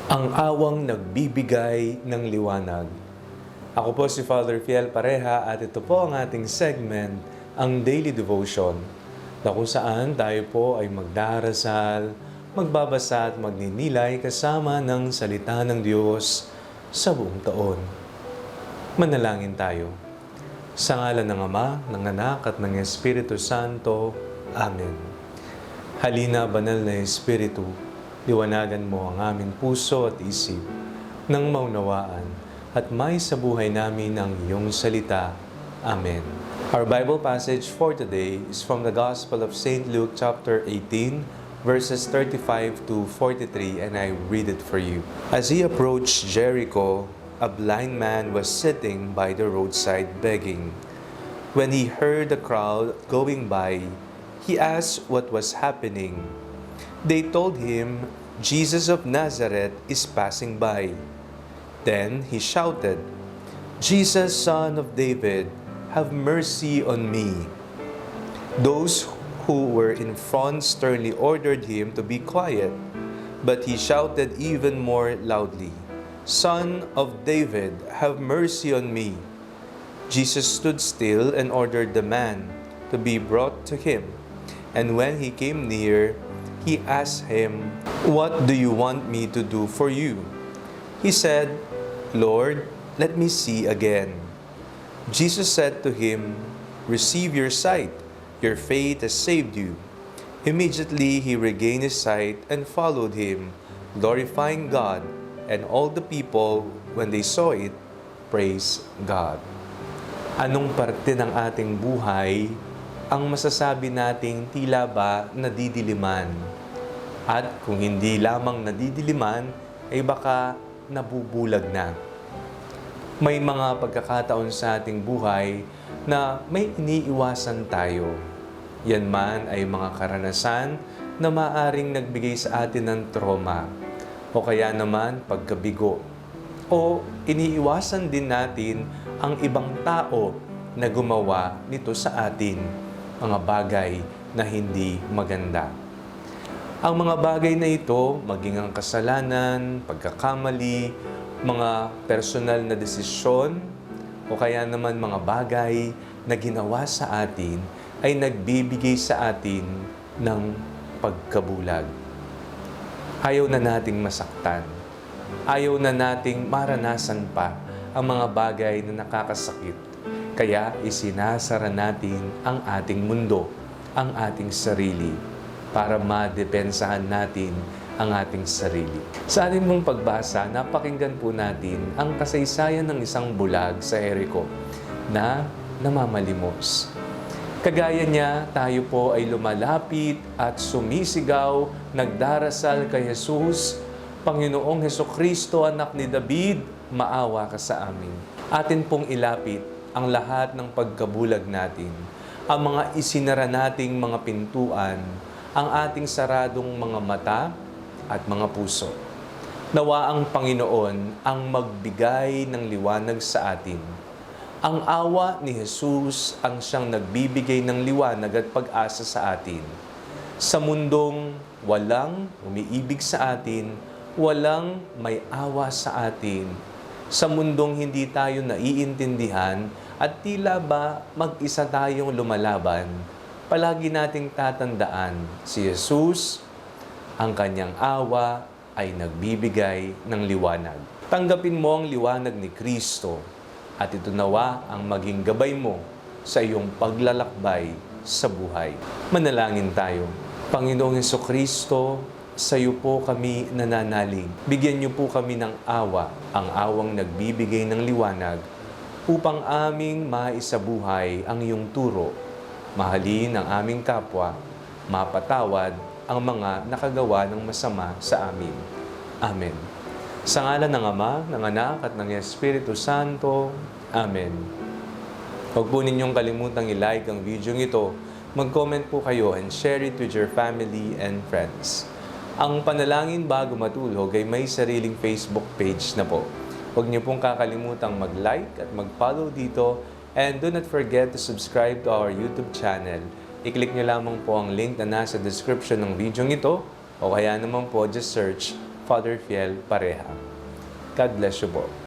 Ang awang nagbibigay ng liwanag. Ako po si Father Fiel Pareha at ito po ang ating segment, ang Daily Devotion, na kung saan tayo po ay magdarasal, magbabasa at magninilay kasama ng salita ng Diyos sa buong taon. Manalangin tayo. Sa ngalan ng Ama, ng Anak at ng Espiritu Santo. Amen. Halina, banal na Espiritu, liwanagan mo ang aming puso at isip nang maunawaan at may sa buhay namin ang iyong salita. Amen. Our Bible passage for today is from the Gospel of St. Luke chapter 18, verses 35 to 43, and I read it for you. As he approached Jericho, a blind man was sitting by the roadside begging. When he heard the crowd going by, he asked what was happening. They told him, "Jesus of Nazareth is passing by." Then he shouted, "Jesus, Son of David, have mercy on me." Those who were in front sternly ordered him to be quiet, but he shouted even more loudly, "Son of David, have mercy on me." Jesus stood still and ordered the man to be brought to him. And when he came near, he asked him, "What do you want me to do for you?" He said, "Lord, let me see again." Jesus said to him, "Receive your sight. Your faith has saved you." Immediately he regained his sight and followed him, glorifying God, and all the people, when they saw it, praised God. Anong parte ng ating buhay ang masasabi nating tila ba nadidiliman? At kung hindi lamang nadidiliman, ay baka nabubulag na. May mga pagkakataon sa ating buhay na may iniiwasan tayo. Yan man ay mga karanasan na maaring nagbigay sa atin ng trauma, o kaya naman pagkabigo. O iniiwasan din natin ang ibang tao na gumawa nito sa atin, mga bagay na hindi maganda. Ang mga bagay na ito, maging ang kasalanan, pagkakamali, mga personal na desisyon, o kaya naman mga bagay na ginawa sa atin, ay nagbibigay sa atin ng pagkabulag. Ayaw na nating masaktan. Ayaw na nating maranasan pa ang mga bagay na nakakasakit. Kaya isinasara natin ang ating mundo, ang ating sarili, para madepensahan natin ang ating sarili. Sa ating mong pagbasa, napakinggan po natin ang kasaysayan ng isang bulag sa Jericho na namamalimos. Kagaya niya, tayo po ay lumalapit at sumisigaw, nagdarasal kay Jesus, "Panginoong Hesukristo, anak ni David, maawa ka sa amin." Atin pong ilapit ang lahat ng pagkabulag natin, ang mga isinara nating mga pintuan, ang ating saradong mga mata at mga puso. Nawa ang Panginoon ang magbigay ng liwanag sa atin. Ang awa ni Jesus ang siyang nagbibigay ng liwanag at pag-asa sa atin. Sa mundong walang umiibig sa atin, walang may awa sa atin, sa mundong hindi tayo naiintindihan at tila ba mag-isa tayong lumalaban, palagi nating tatandaan si Jesus, ang kanyang awa ay nagbibigay ng liwanag. Tanggapin mo ang liwanag ni Kristo at ito nawa ang maging gabay mo sa iyong paglalakbay sa buhay. Manalangin tayo. Panginoong Hesukristo, sa iyo po kami nananalig. Bigyan niyo po kami ng awa, ang awang nagbibigay ng liwanag, upang aming maisabuhay ang iyong turo, mahalin ang aming kapwa, mapatawad ang mga nakagawa ng masama sa amin. Amen. Sa ngalan ng Ama, ng Anak at ng Espiritu Santo. Amen. Huwag po ninyong kalimutang i-like ang video ito, mag-comment po kayo and share it with your family and friends. Ang Panalangin Bago Matulog ay may sariling Facebook page na po. Huwag niyo pong kakalimutang mag-like at mag-follow dito, and do not forget to subscribe to our YouTube channel. I-click niyo lamang po ang link na nasa description ng video ito, o kaya naman po just search Father Fiel Pareha. God bless you po.